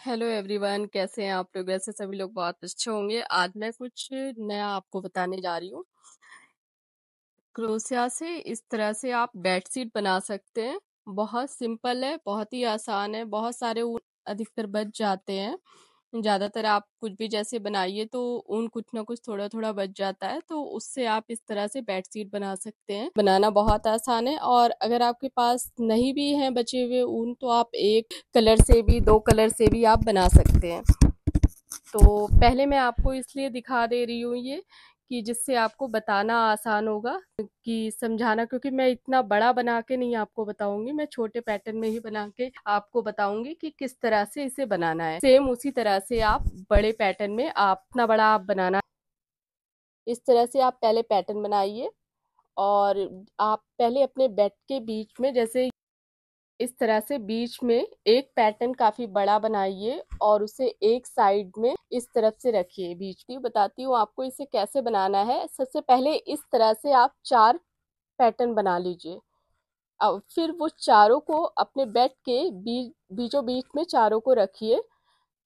Hello everyone, कैसे हैं आप लोग? वैसे सभी लोग बहुत अच्छे होंगे। आज मैं कुछ नया आपको बताने जा रही हूँ। क्रोशिया से इस तरह से आप बेडशीट बना सकते हैं। बहुत सिंपल है, बहुत ही आसान है। बहुत सारे ऊन अधिकतर बच जाते हैं। ज़्यादातर आप कुछ भी जैसे बनाइए तो ऊन कुछ ना कुछ थोड़ा थोड़ा बच जाता है, तो उससे आप इस तरह से बेडशीट बना सकते हैं। बनाना बहुत आसान है, और अगर आपके पास नहीं भी है बचे हुए ऊन तो आप एक कलर से भी, दो कलर से भी आप बना सकते हैं। तो पहले मैं आपको इसलिए दिखा दे रही हूँ ये, कि जिससे आपको बताना आसान होगा कि समझाना, क्योंकि मैं इतना बड़ा बना के नहीं आपको बताऊंगी, मैं छोटे पैटर्न में ही बना के आपको बताऊंगी कि किस तरह से इसे बनाना है। सेम उसी तरह से आप बड़े पैटर्न में आप इतना बड़ा आप बनाना, इस तरह से आप पहले पैटर्न बनाइए। और आप पहले अपने बेड के बीच में, जैसे इस तरह से बीच में एक पैटर्न काफी बड़ा बनाइए और उसे एक साइड में इस तरफ से रखिए। बीच की बताती हूँ आपको इसे कैसे बनाना है। सबसे पहले इस तरह से आप 4 पैटर्न बना लीजिए। अब फिर वो चारों को अपने बेड के बीचों बीच में चारों को रखिए।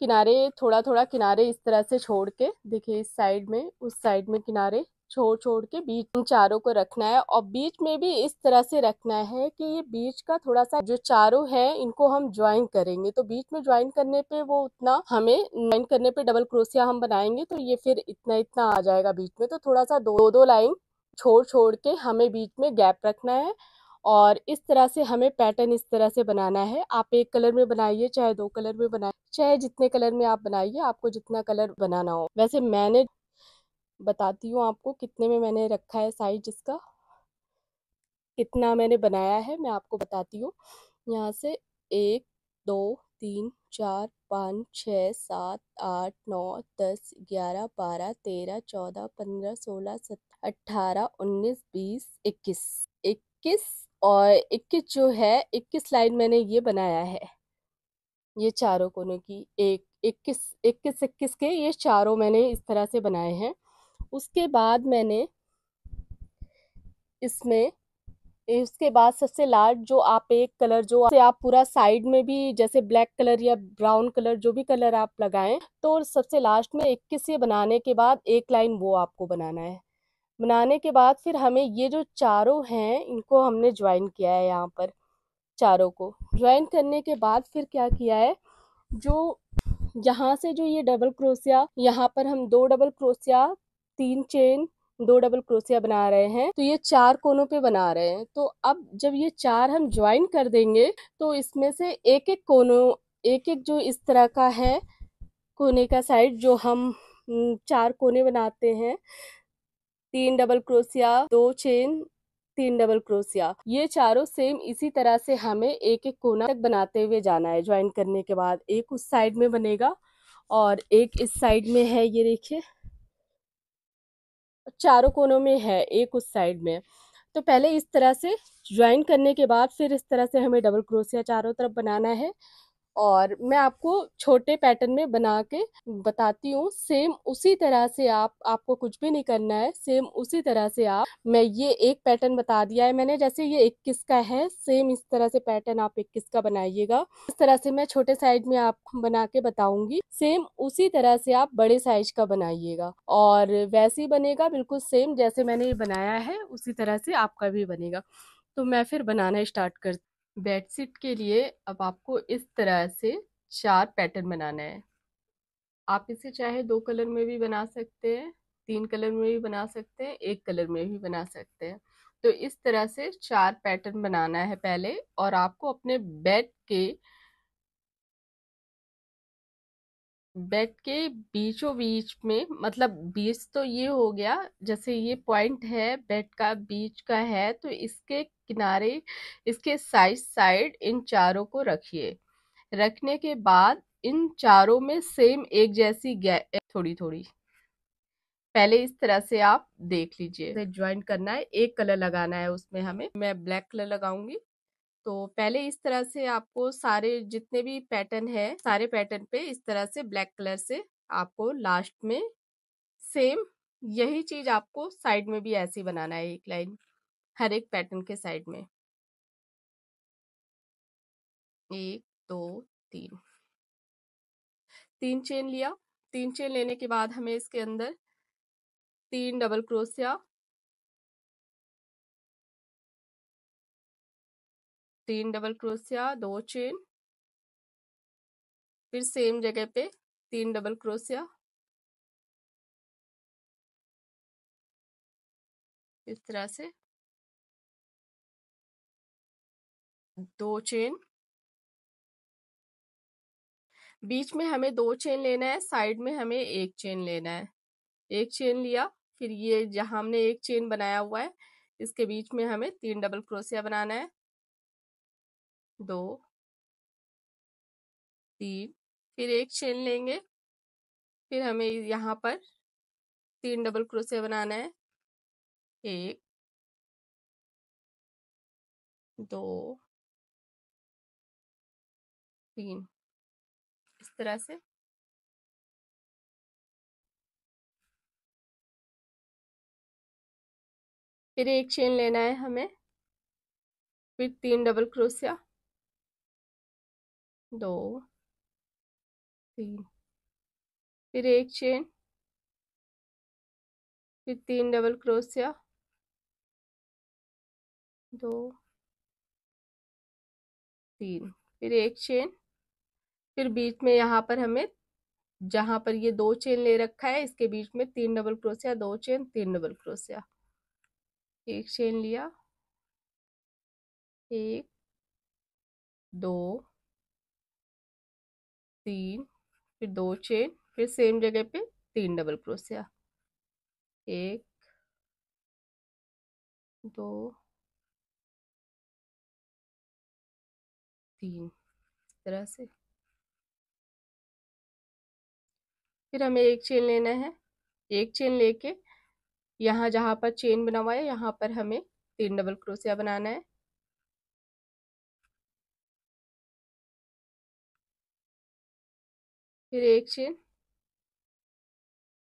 किनारे थोड़ा थोड़ा किनारे इस तरह से छोड़ के, देखिए इस साइड में उस साइड में किनारे छोड़ छोड़ के बीच इन चारों को रखना है। और बीच में भी इस तरह से रखना है कि ये बीच का थोड़ा सा, जो चारों हैं इनको हम ज्वाइन करेंगे, तो बीच में ज्वाइन करने पे वो उतना हमें, ज्वाइन करने पे डबल क्रोशिया हम बनाएंगे तो ये फिर इतना इतना आ जाएगा बीच में, तो थोड़ा सा दो दो लाइन छोड़ छोड़ के हमें बीच में गैप रखना है। और इस तरह से हमें पैटर्न इस तरह से बनाना है। आप एक कलर में बनाइए, चाहे दो कलर में बनाइए, चाहे जितने कलर में आप बनाइए, आपको जितना कलर बनाना हो। वैसे मैंने बताती हूँ आपको कितने में मैंने रखा है साइज, इसका कितना मैंने बनाया है मैं आपको बताती हूँ। यहाँ से 1 2 3 4 5 6 7 8 9 10 11 12 13 14 15 16 17 18 19 20 21 21 और 21 जो है, 21 लाइन मैंने ये बनाया है। ये चारों कोनों की एक 21 21 21 के ये चारों मैंने इस तरह से बनाए हैं। उसके बाद मैंने इसमें, इसके बाद सबसे लास्ट जो आप एक कलर, जो से आप पूरा साइड में भी जैसे ब्लैक कलर या ब्राउन कलर जो भी कलर आप लगाएं, तो सबसे लास्ट में 21 ये बनाने के बाद एक लाइन वो आपको बनाना है। बनाने के बाद फिर हमें ये जो चारों हैं इनको हमने ज्वाइन किया है। यहाँ पर चारों को ज्वाइन करने के बाद फिर क्या किया है, जो यहाँ से जो ये डबल क्रोशिया, यहाँ पर हम 2 double crochet, 3 chain, 2 double crochet बना रहे हैं, तो ये 4 कोनों पे बना रहे हैं। तो अब जब ये 4 हम ज्वाइन कर देंगे तो इसमें से एक एक कोनों, एक एक जो इस तरह का है कोने का साइड, जो हम 4 कोने बनाते हैं, 3 double crochet, 2 chain, 3 double crochet, ये चारों सेम इसी तरह से हमें एक एक कोना तक बनाते हुए जाना है। ज्वाइन करने के बाद एक उस साइड में बनेगा और एक इस साइड में है, ये देखिए चारों कोनों में है, एक उस साइड में। तो पहले इस तरह से ज्वाइन करने के बाद फिर इस तरह से हमें डबल क्रोशिया चारों तरफ बनाना है। और मैं आपको छोटे पैटर्न में बना के बताती हूँ। सेम उसी तरह से आपको कुछ भी नहीं करना है, सेम उसी तरह से आप, मैं ये एक पैटर्न बता दिया है मैंने, जैसे ये 21 का है, सेम इस तरह से पैटर्न आप 21 का बनाइएगा। इस तरह से मैं छोटे साइज में आपको बना के बताऊंगी, सेम उसी तरह से आप बड़े साइज का बनाइएगा और वैसे ही बनेगा बिल्कुल सेम जैसे मैंने ये बनाया है, उसी तरह से आपका भी बनेगा। तो मैं फिर बनाना स्टार्ट कर। बेडशीट के लिए अब आपको इस तरह से 4 पैटर्न बनाना है। आप इसे चाहे 2 कलर में भी बना सकते हैं, 3 कलर में भी बना सकते हैं, 1 कलर में भी बना सकते हैं। तो इस तरह से 4 पैटर्न बनाना है पहले, और आपको अपने बेड के बीचों बीच में, मतलब बीच तो ये हो गया, जैसे ये पॉइंट है बेड का बीच का है, तो इसके किनारे, इसके साइड साइड इन चारों को रखिए। रखने के बाद इन चारों में सेम एक जैसी गैप थोड़ी थोड़ी, पहले इस तरह से आप देख लीजिए। ज्वाइन करना है, एक कलर लगाना है उसमें हमें, मैं ब्लैक कलर लगाऊंगी। तो पहले इस तरह से आपको सारे जितने भी पैटर्न है, सारे पैटर्न पे इस तरह से ब्लैक कलर से आपको लास्ट में सेम यही चीज आपको साइड में भी ऐसे ही बनाना है, एक लाइन हर एक पैटर्न के साइड में, 1 2 3। 3 चेन लिया। 3 चेन लेने के बाद हमें इसके अंदर 3 double crochet, 3 double crochet, 2 chain, फिर सेम जगह पे 3 डबल क्रोशिया, इस तरह से 2 चेन, बीच में हमें 2 चेन लेना है, साइड में हमें 1 चेन लेना है। 1 चेन लिया, फिर ये जहां हमने 1 चेन बनाया हुआ है इसके बीच में हमें 3 डबल क्रोशिया बनाना है, 2, 3, फिर 1 चेन लेंगे, फिर हमें यहाँ पर 3 डबल क्रोशिया बनाना है, 1, 2, 3, इस तरह से। फिर 1 चेन लेना है हमें, फिर 3 डबल क्रोशिया, 2, 3, फिर 1 चेन, फिर 3 डबल क्रोशिया, 2, 3, फिर 1 चेन, फिर बीच में यहाँ पर हमें जहां पर ये 2 चेन ले रखा है इसके बीच में 3 double crochet, 2 chain, 3 double crochet, 1 chain लिया, 1, 2, 3, फिर 2 चेन, फिर सेम जगह पे 3 डबल क्रोशिया, 1, 2, 3, इस तरह से। फिर हमें 1 चेन लेना है, 1 चेन लेके यहाँ जहां पर चेन बना हुआ है यहाँ पर हमें 3 डबल क्रोशिया बनाना है, फिर 1 चेन,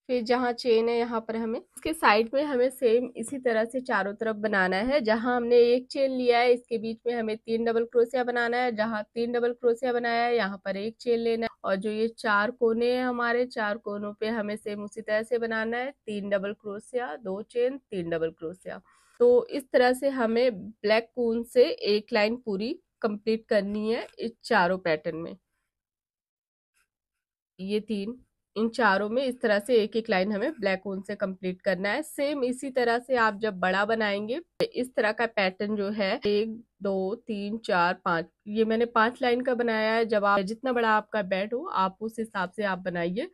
फिर जहाँ चेन है यहाँ पर हमें इसके साइड में हमें सेम इसी तरह से चारों तरफ बनाना है। जहाँ हमने 1 चेन लिया है इसके बीच में हमें 3 डबल क्रोशिया बनाना है, जहाँ 3 डबल क्रोशिया बनाया है यहाँ पर 1 चेन लेना है, और जो ये 4 कोने हैं हमारे 4 कोनों पे हमें सेम उसी तरह से बनाना है, 3 double crochet, 2 chain, 3 double crochet. तो इस तरह से हमें ब्लैक ऊन से एक लाइन पूरी कंप्लीट करनी है इस चारों पैटर्न में। ये 3, इन चारों में इस तरह से एक एक लाइन हमें ब्लैक ऊन से कंप्लीट करना है। सेम इसी तरह से आप जब बड़ा बनाएंगे इस तरह का पैटर्न जो है 1, 2, 3, 4, 5, ये मैंने 5 लाइन का बनाया है। जब आप जितना बड़ा आपका बेड हो आप उस हिसाब से आप बनाइए।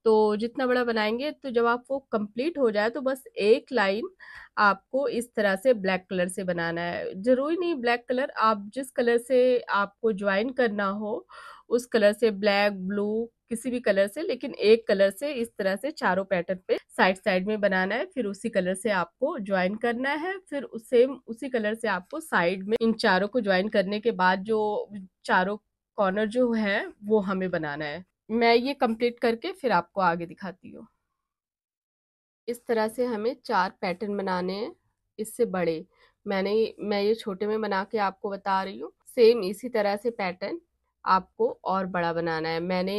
तो जितना बड़ा बनाएंगे तो जब आप वो कंप्लीट हो जाए तो बस एक लाइन आपको इस तरह से ब्लैक कलर से बनाना है। जरूरी नहीं ब्लैक कलर, आप जिस कलर से आपको ज्वाइन करना हो उस कलर से, ब्लैक, ब्लू, किसी भी कलर से, लेकिन एक कलर से इस तरह से चारों पैटर्न पे साइड साइड में बनाना है। फिर उसी कलर से आपको ज्वाइन करना है, फिर सेम उसी कलर से आपको साइड में इन चारों को ज्वाइन करने के बाद जो चारों कॉर्नर जो है वो हमें बनाना है। मैं ये कंप्लीट करके फिर आपको आगे दिखाती हूँ। इस तरह से हमें 4 पैटर्न बनाने हैं, इससे बड़े। मैं ये छोटे में बना के आपको बता रही हूँ। सेम इसी तरह से पैटर्न आपको और बड़ा बनाना है। मैंने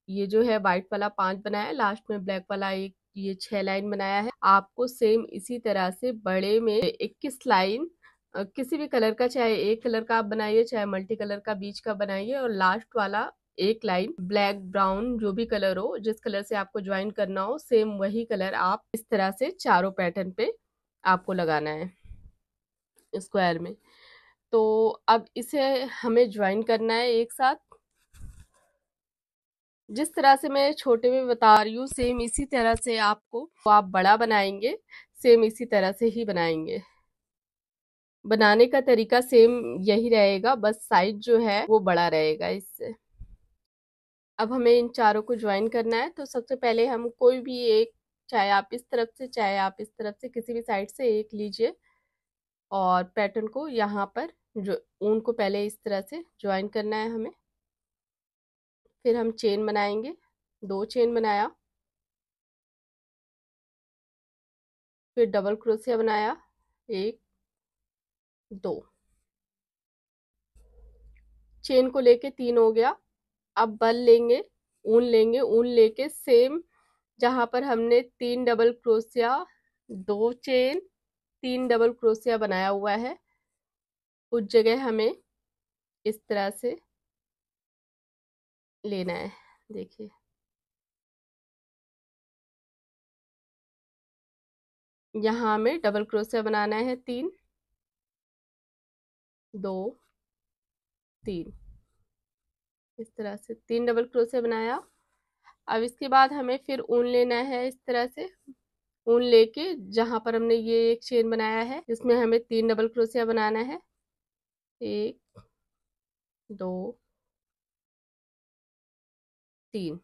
ये जो है व्हाइट वाला 5 बनाया है, लास्ट में ब्लैक वाला एक ये 6 लाइन बनाया है। आपको सेम इसी तरह से बड़े में 21 लाइन किसी भी कलर का, चाहे एक कलर का आप बनाइए चाहे मल्टी कलर का बीच का बनाइए, और लास्ट वाला एक लाइन ब्लैक, ब्राउन, जो भी कलर हो, जिस कलर से आपको ज्वाइन करना हो सेम वही कलर आप इस तरह से चारों पैटर्न पे आपको लगाना है स्क्वायर में। तो अब इसे हमें ज्वाइन करना है एक साथ। जिस तरह से मैं छोटे में बता रही हूँ सेम इसी तरह से आपको, तो आप बड़ा बनाएंगे सेम इसी तरह से ही बनाएंगे। बनाने का तरीका सेम यही रहेगा, बस साइज जो है वो बड़ा रहेगा इससे। अब हमें इन चारों को ज्वाइन करना है। तो सबसे पहले हम कोई भी एक, चाहे आप इस तरफ से चाहे आप इस तरफ से, किसी भी साइड से एक लीजिए और पैटर्न को यहाँ पर जो ऊन को पहले इस तरह से ज्वाइन करना है हमें। फिर हम चेन बनाएंगे, 2 चेन बनाया, फिर डबल क्रोशिया बनाया, 1, 2, चेन को लेके 3 हो गया। अब बल लेंगे ऊन लेंगे, ऊन लेके सेम जहाँ पर हमने 3 double crochet, 2 chain, 3 double crochet बनाया हुआ है, उस जगह हमें इस तरह से लेना है। देखिए यहाँ हमें डबल क्रोशिया बनाना है 3, 2, 3, इस तरह से 3 डबल क्रोशिया बनाया। अब इसके बाद हमें फिर ऊन लेना है इस तरह से, ऊन लेके जहां पर हमने ये एक चेन बनाया है इसमें हमें 3 डबल क्रोशिया बनाना है, 1, 2, 3,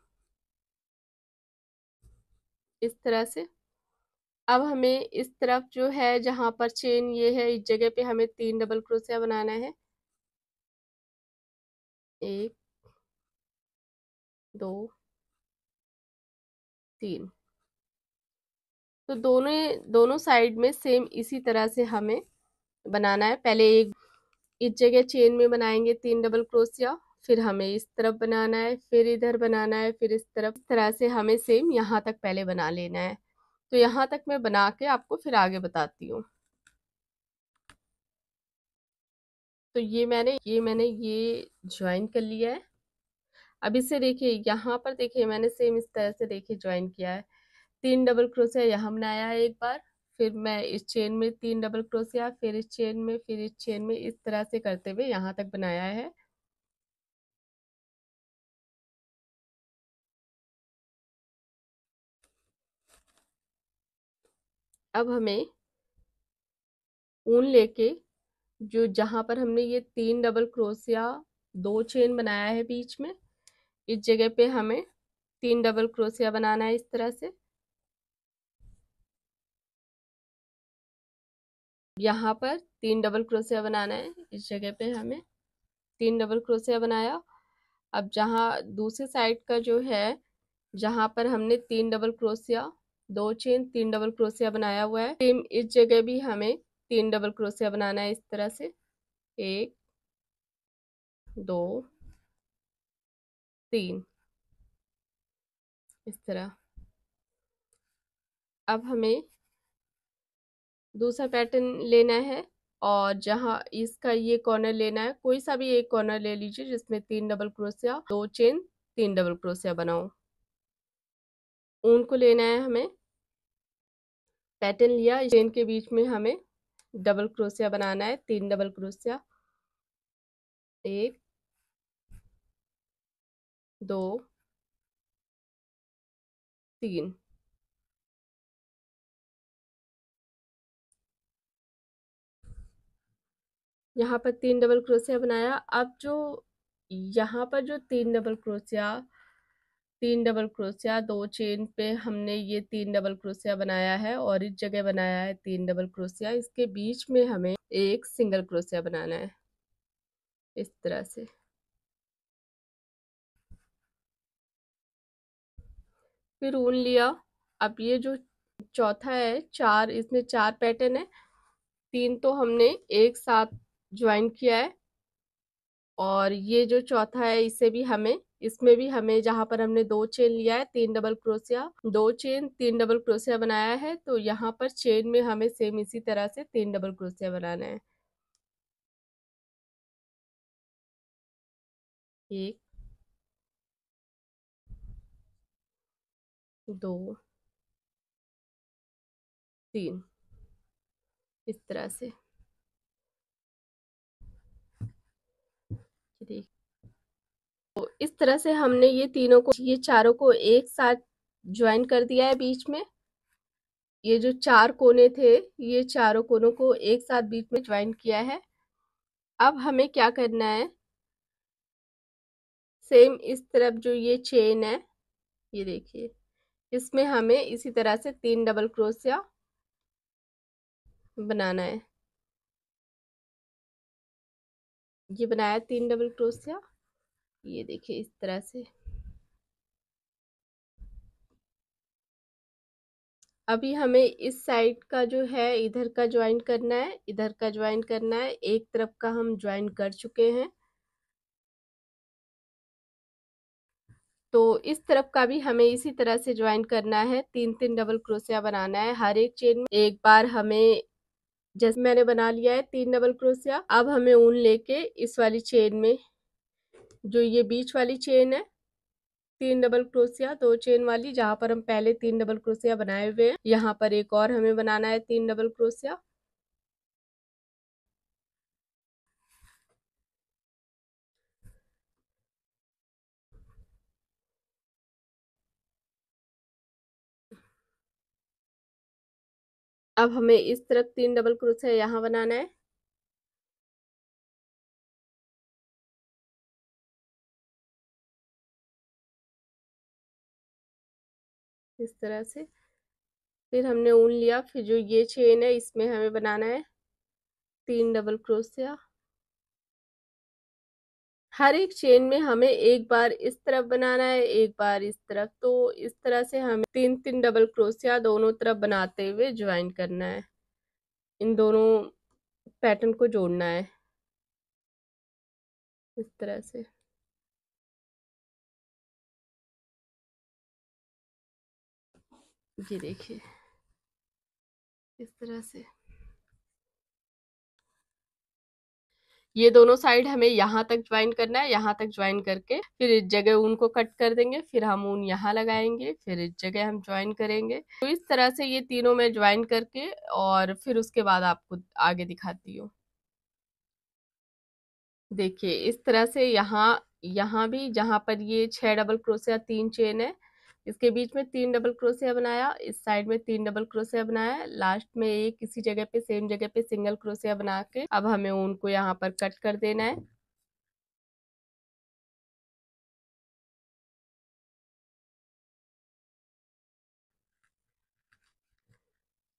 इस तरह से। अब हमें इस तरफ जो है जहां पर चेन ये है इस जगह पे हमें 3 डबल क्रोशिया बनाना है, 1, 2, 3। तो दोनों दोनों साइड में सेम इसी तरह से हमें बनाना है। पहले एक इस जगह चेन में बनाएंगे 3 डबल क्रोशिया, फिर हमें इस तरफ बनाना है, फिर इधर बनाना है, फिर इस तरफ। इस तरह से हमें सेम यहाँ तक पहले बना लेना है। तो यहाँ तक मैं बना के आपको फिर आगे बताती हूँ। तो ये ज्वाइन कर लिया है। अब इसे देखिए यहाँ पर देखिए मैंने सेम इस तरह से देखिए ज्वाइन किया है। 3 डबल क्रोशिया यहाँ बनाया है एक बार, फिर मैं इस चेन में 3 डबल क्रोशिया, फिर इस चेन में, फिर इस चेन में, इस तरह से करते हुए यहाँ तक बनाया है। अब हमें ऊन लेके जो जहां पर हमने ये 3 डबल क्रोशिया, 2 चेन बनाया है बीच में, इस जगह पे हमें 3 डबल क्रोशिया बनाना है इस तरह से। यहाँ पर 3 डबल क्रोशिया बनाना है, इस जगह पे हमें 3 डबल क्रोशिया बनाया। अब जहाँ दूसरे साइड का जो है जहां पर हमने 3 double crochet, 2 chain, 3 double crochet बनाया हुआ है, सेम इस जगह भी हमें 3 डबल क्रोशिया बनाना है इस तरह से, 1, 2, 3, इस तरह। अब हमें दूसरा पैटर्न लेना है और जहां इसका ये कॉर्नर लेना है, कोई सा भी एक कॉर्नर ले लीजिए जिसमें 3 double crochet, 2 chain, 3 double crochet बनाओ। ऊन को लेना है हमें, पैटर्न लिया, चेन के बीच में हमें डबल क्रोशिया बनाना है, 3 डबल क्रोशिया, 1, 2, 3। यहाँ पर 3 डबल क्रोशिया बनाया। अब जो यहाँ पर जो 3 double crochet, 3 double crochet, 2 chain पे हमने ये 3 डबल क्रोशिया बनाया है और इस जगह बनाया है 3 डबल क्रोशिया, इसके बीच में हमें एक सिंगल क्रोशिया बनाना है इस तरह से। फिर ऊन लिया। अब ये जो चौथा है, 4, इसमें 4 पैटर्न है, 3 तो हमने एक साथ ज्वाइन किया है और ये जो चौथा है इसे भी हमें, इसमें भी हमें जहां पर हमने 2 चेन लिया है, 3 double crochet, 2 chain, 3 double crochet बनाया है, तो यहाँ पर चेन में हमें सेम इसी तरह से 3 डबल क्रोशिया बनाना है, 1, 2, 3, इस तरह से। देख, तो इस तरह से हमने ये तीनों को, ये चारों को एक साथ ज्वाइन कर दिया है बीच में। ये जो 4 कोने थे, ये चारों कोनों को एक साथ बीच में ज्वाइन किया है। अब हमें क्या करना है, सेम इस तरफ जो ये चेन है, ये देखिए, इसमें हमें इसी तरह से 3 डबल क्रोशिया बनाना है। ये बनाया 3 डबल क्रोशिया, ये देखिए इस तरह से। अभी हमें इस साइड का जो है इधर का ज्वाइन करना है, इधर का ज्वाइन करना है। एक तरफ का हम ज्वाइन कर चुके हैं, तो इस तरफ का भी हमें इसी तरह से ज्वाइन करना है, 3-3 डबल क्रोशिया बनाना है हर एक चेन में। एक बार हमें जैसे मैंने बना लिया है 3 डबल क्रोशिया, अब हमें ऊन लेके इस वाली चेन में, जो ये बीच वाली चेन है, 3 डबल क्रोशिया 2 चेन वाली, जहां पर हम पहले 3 डबल क्रोशिया बनाए हुए हैं, यहाँ पर एक और हमें बनाना है 3 डबल क्रोशिया। अब हमें इस तरफ 3 डबल क्रोशिया यहाँ बनाना है, इस तरह से। फिर हमने ऊन लिया, फिर जो ये चेन है इसमें हमें बनाना है 3 डबल क्रोशिया। हर एक चेन में हमें एक बार इस तरफ बनाना है, एक बार इस तरफ। तो इस तरह से हमें 3-3 डबल क्रोशिया दोनों तरफ बनाते हुए ज्वाइन करना है, इन दोनों पैटर्न को जोड़ना है इस तरह से। ये देखिए इस तरह से ये दोनों साइड हमें यहाँ तक ज्वाइन करना है। यहाँ तक ज्वाइन करके फिर इस जगह ऊन को कट कर देंगे, फिर हम ऊन यहाँ लगाएंगे, फिर इस जगह हम ज्वाइन करेंगे। तो इस तरह से ये तीनों मैं ज्वाइन करके और फिर उसके बाद आपको आगे दिखाती हूँ। देखिए इस तरह से यहाँ यहाँ भी जहाँ पर ये 6 डबल क्रोशिया 3 चेन है, इसके बीच में 3 डबल क्रोशिया बनाया, इस साइड में 3 डबल क्रोशिया बनाया, लास्ट में एक इसी जगह पे सेम जगह पे सिंगल क्रोशिया बना के अब हमें ऊन को यहाँ पर कट कर देना है।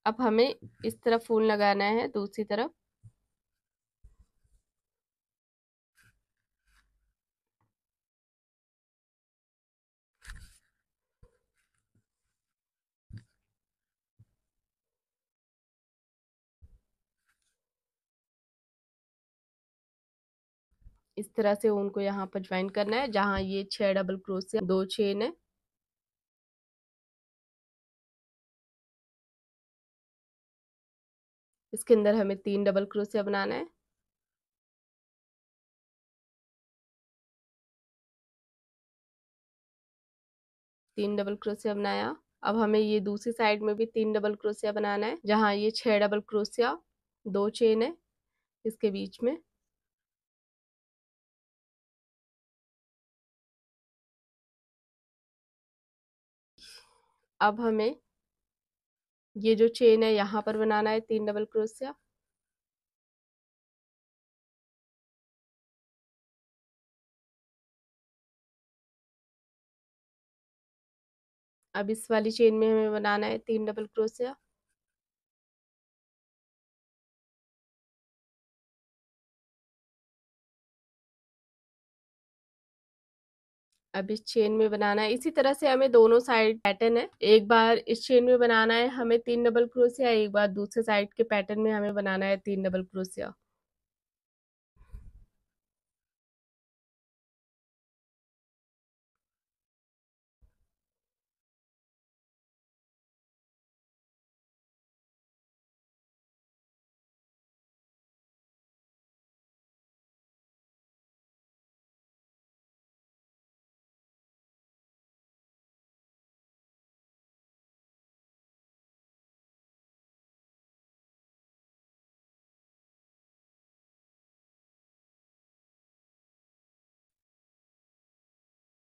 अब हमें इस तरफ ऊन लगाना है, दूसरी तरफ। इस तरह से ऊन को यहाँ पर ज्वाइन करना है, जहाँ ये 6 डबल क्रोशिया 2 चेन है। इसके अंदर हमें 3 डबल क्रोशिया बनाना है। तीन डबल क्रोशिया बनाया। अब हमें ये दूसरी साइड में भी 3 डबल क्रोशिया बनाना है, जहाँ ये 6 डबल क्रोशिया 2 चेन है इसके बीच में। अब हमें ये जो चेन है यहाँ पर बनाना है 3 डबल क्रोशिया। अब इस वाली चेन में हमें बनाना है 3 डबल क्रोशिया। अब इस चेन में बनाना है, इसी तरह से हमें दोनों साइड पैटर्न है। एक बार इस चेन में बनाना है हमें 3 डबल क्रोशिया, एक बार दूसरे साइड के पैटर्न में हमें बनाना है 3 डबल क्रोशिया।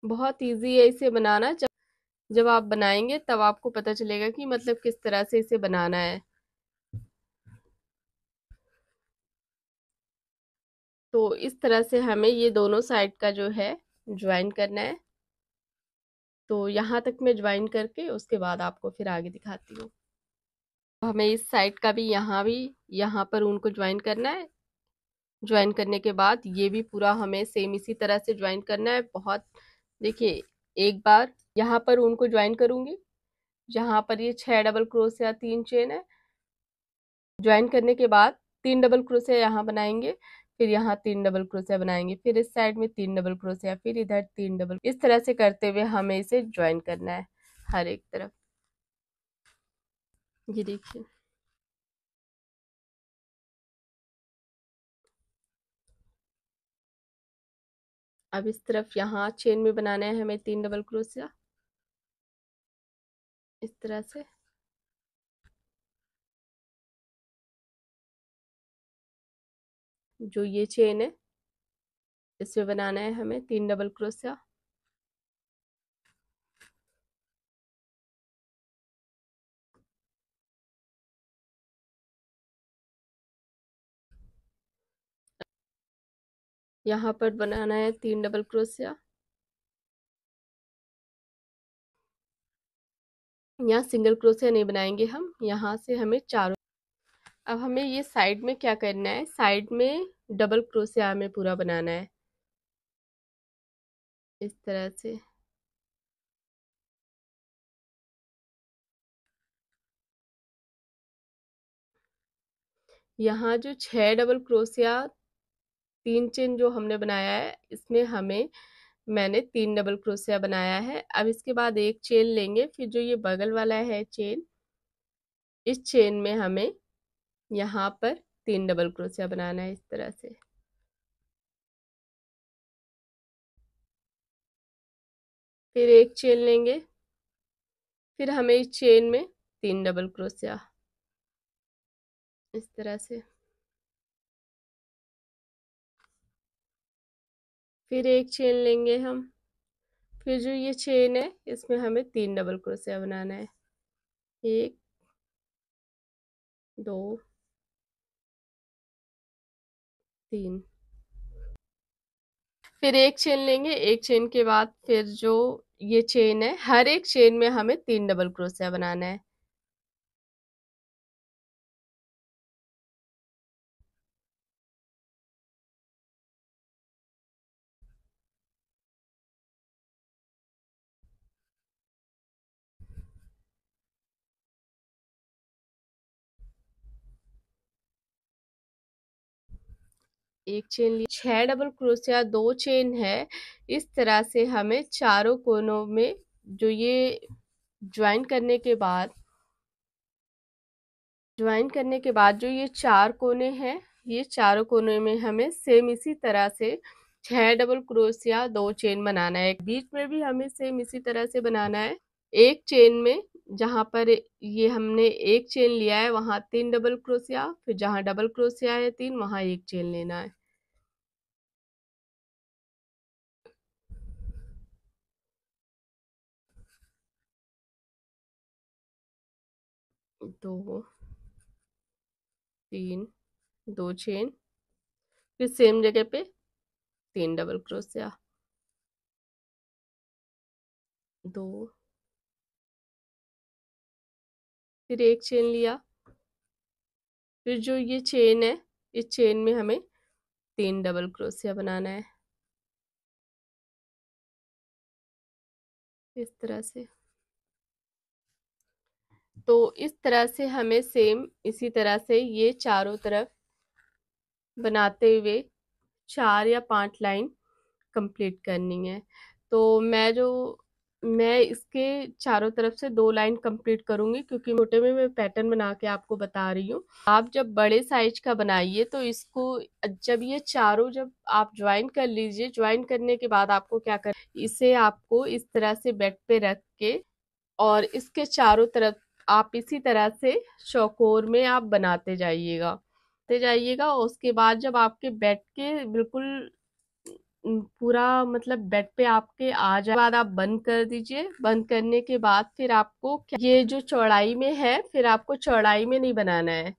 बहुत इजी है इसे बनाना। जब आप बनाएंगे तब आपको पता चलेगा कि मतलब किस तरह से इसे बनाना है। तो इस तरह से हमें ये दोनों साइड का जो है ज्वाइन करना है। तो यहाँ तक मैं ज्वाइन करके उसके बाद आपको फिर आगे दिखाती हूँ। हमें इस साइड का भी यहाँ पर उनको ज्वाइन करना है। ज्वाइन करने के बाद ये भी पूरा हमें सेम इसी तरह से ज्वाइन करना है। बहुत देखिए, एक बार यहाँ पर उनको ज्वाइन करूंगी, जहाँ पर ये 6 डबल क्रोशिया 3 चेन है। ज्वाइन करने के बाद 3 डबल क्रोशिया यहाँ बनाएंगे, फिर यहाँ 3 डबल क्रोशिया बनाएंगे, फिर इस साइड में 3 डबल क्रोशिया, फिर इधर 3 डबल, इस तरह से करते हुए हमें इसे ज्वाइन करना है हर एक तरफ। ये देखिए, अब इस तरफ यहाँ चेन में बनाना है हमें 3 डबल क्रोशिया इस तरह से। जो ये चेन है इसमें बनाना है हमें 3 डबल क्रोशिया। यहाँ पर बनाना है 3 डबल क्रोशिया। यहाँ सिंगल क्रोशिया नहीं बनाएंगे हम, यहाँ से हमें चारों। अब हमें ये साइड में क्या करना है, साइड में डबल क्रोशिया हमें पूरा बनाना है इस तरह से। यहाँ जो 6 डबल क्रोशिया 3 चेन जो हमने बनाया है, इसमें मैंने 3 डबल क्रोशिया बनाया है। अब इसके बाद एक चेन लेंगे, फिर जो ये बगल वाला है चेन, इस चेन में हमें यहाँ पर 3 डबल क्रोशिया बनाना है इस तरह से। फिर एक चेन लेंगे, फिर हमें इस चेन में 3 डबल क्रोशिया इस तरह से। फिर एक चेन लेंगे हम, फिर जो ये चेन है इसमें हमें 3 डबल क्रोशिया बनाना है, 1 2 3। फिर एक चेन लेंगे, एक चेन के बाद फिर जो ये चेन है, हर एक चेन में हमें 3 डबल क्रोशिया बनाना है। एक चेन ली, 6 डबल क्रोशिया 2 चेन है, इस तरह से हमें चारों कोनों में जो ये ज्वाइन करने के बाद जो ये 4 कोने हैं, ये चारों कोने में हमें सेम इसी तरह से 6 डबल क्रोशिया 2 चेन बनाना है। बीच में भी हमें सेम इसी तरह से बनाना है। एक चेन में जहां पर ये हमने एक चेन लिया है वहां 3 डबल क्रोशिया, फिर जहां डबल क्रोशिया है 3 वहां एक चेन लेना है। दो, 3, 2 चेन, फिर सेम जगह पे 3 डबल क्रोशिया, 2, फिर एक चेन लिया, फिर जो ये चेन है इस चेन में हमें 3 डबल क्रोशिया बनाना है इस तरह से। तो इस तरह से हमें सेम इसी तरह से ये चारों तरफ बनाते हुए 4 या 5 लाइन कंप्लीट करनी है। तो मैं इसके चारों तरफ से 2 लाइन कंप्लीट करूंगी, क्योंकि छोटे में मैं पैटर्न बना के आपको बता रही हूँ। आप जब बड़े साइज का बनाइए तो इसको जब ये चारों जब आप ज्वाइन कर लीजिए, ज्वाइन करने के बाद आपको क्या कर, इसे आपको इस तरह से बेड पे रख के और इसके चारों तरफ आप इसी तरह से चौकोर में आप बनाते जाइएगा और उसके बाद जब आपके बेड के बिल्कुल पूरा मतलब बेड पे आपके आ जाए बाद आप बंद कर दीजिए। बंद करने के बाद फिर आपको ये जो चौड़ाई में है, फिर आपको चौड़ाई में नहीं बनाना है,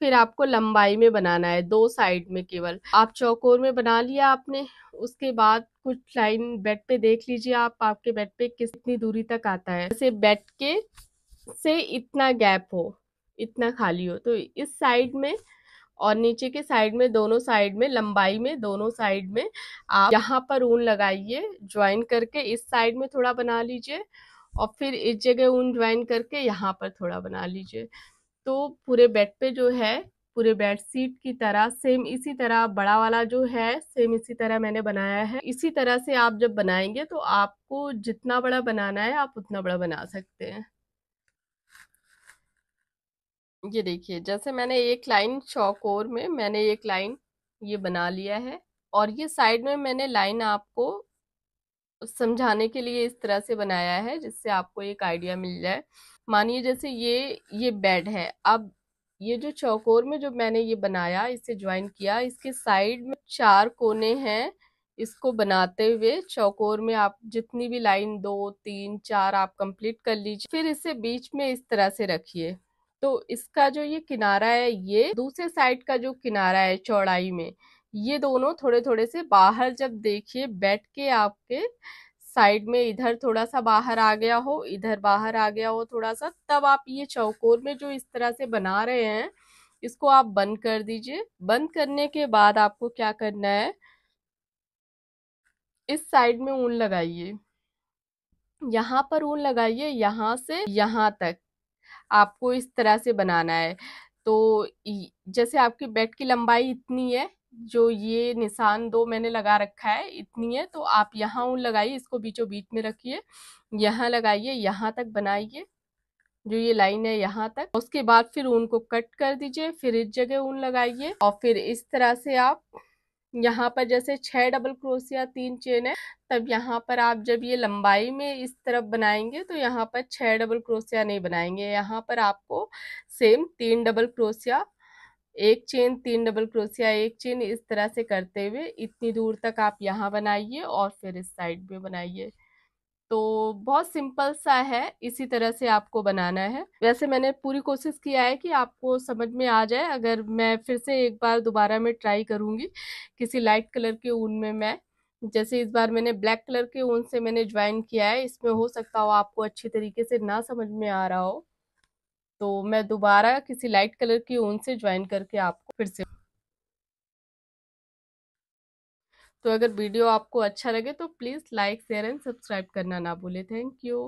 फिर आपको लंबाई में बनाना है, 2 साइड में केवल। आप चौकोर में बना लिया आपने, उसके बाद कुछ लाइन बेड पे देख लीजिए आप, आपके बेड पे कितनी दूरी तक आता है। जैसे बेड के से इतना गैप हो, इतना खाली हो, तो इस साइड में और नीचे के साइड में, दोनों साइड में लंबाई में, दोनों साइड में आप यहाँ पर ऊन लगाइए, ज्वाइन करके इस साइड में थोड़ा बना लीजिए और फिर इस जगह ऊन ज्वाइन करके यहाँ पर थोड़ा बना लीजिए। तो पूरे बेड पे जो है पूरे बेडशीट की तरह सेम इसी तरह बड़ा वाला जो है सेम इसी तरह मैंने बनाया है। इसी तरह से आप जब बनाएंगे तो आपको जितना बड़ा बनाना है आप उतना बड़ा बना सकते हैं। ये देखिए, जैसे मैंने एक लाइन चौकोर में मैंने एक लाइन ये बना लिया है, और ये साइड में मैंने लाइन आपको समझाने के लिए इस तरह से बनाया है जिससे आपको एक आइडिया मिल जाए। मानिए जैसे ये बेड है, अब ये जो चौकोर में जो मैंने ये बनाया इसे ज्वाइन किया, इसके साइड में 4 कोने हैं। इसको बनाते हुए चौकोर में आप जितनी भी लाइन 2 3 4 आप कंप्लीट कर लीजिए, फिर इसे बीच में इस तरह से रखिए। तो इसका जो ये किनारा है, ये दूसरे साइड का जो किनारा है चौड़ाई में, ये दोनों थोड़े थोड़े से बाहर जब देखिए बैठ के आपके साइड में इधर थोड़ा सा बाहर आ गया हो, इधर बाहर आ गया हो थोड़ा सा, तब आप ये चौकोर में जो इस तरह से बना रहे हैं इसको आप बंद कर दीजिए। बंद करने के बाद आपको क्या करना है, इस साइड में ऊन लगाइए, यहाँ पर ऊन लगाइए, यहाँ से यहाँ तक आपको इस तरह से बनाना है। तो जैसे आपकी बेड की लंबाई इतनी है, जो ये निशान 2 मैंने लगा रखा है इतनी है, तो आप यहाँ ऊन लगाइए, इसको बीचों बीच में रखिए, यहाँ लगाइए, यहाँ तक बनाइए, जो ये लाइन है यहाँ तक। उसके बाद फिर ऊन को कट कर दीजिए, फिर इस जगह ऊन लगाइए, और फिर इस तरह से आप यहाँ पर जैसे 6 डबल क्रोशिया 3 चेन है, तब यहाँ पर आप जब ये लंबाई में इस तरफ बनाएंगे तो यहाँ पर 6 डबल क्रोशिया नहीं बनाएंगे, यहाँ पर आपको same 3 double crochet 1 chain 3 double crochet 1 chain इस तरह से करते हुए इतनी दूर तक आप यहाँ बनाइए और फिर इस साइड में बनाइए। तो बहुत सिंपल सा है, इसी तरह से आपको बनाना है। वैसे मैंने पूरी कोशिश किया है कि आपको समझ में आ जाए। अगर मैं फिर से एक बार दोबारा मैं ट्राई करूंगी किसी लाइट कलर के ऊन में, मैं जैसे इस बार मैंने ब्लैक कलर के ऊन से मैंने ज्वाइन किया है, इसमें हो सकता हो आपको अच्छी तरीके से ना समझ में आ रहा हो, तो मैं दोबारा किसी लाइट कलर की ऊन से ज्वाइन करके आपको फिर से। तो अगर वीडियो आपको अच्छा लगे तो please like share and subscribe करना ना भूलें। Thank you.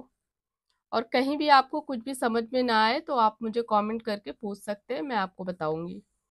और कहीं भी आपको कुछ भी समझ में ना आए तो आप मुझे कमेंट करके पूछ सकते हैं, मैं आपको बताऊंगी।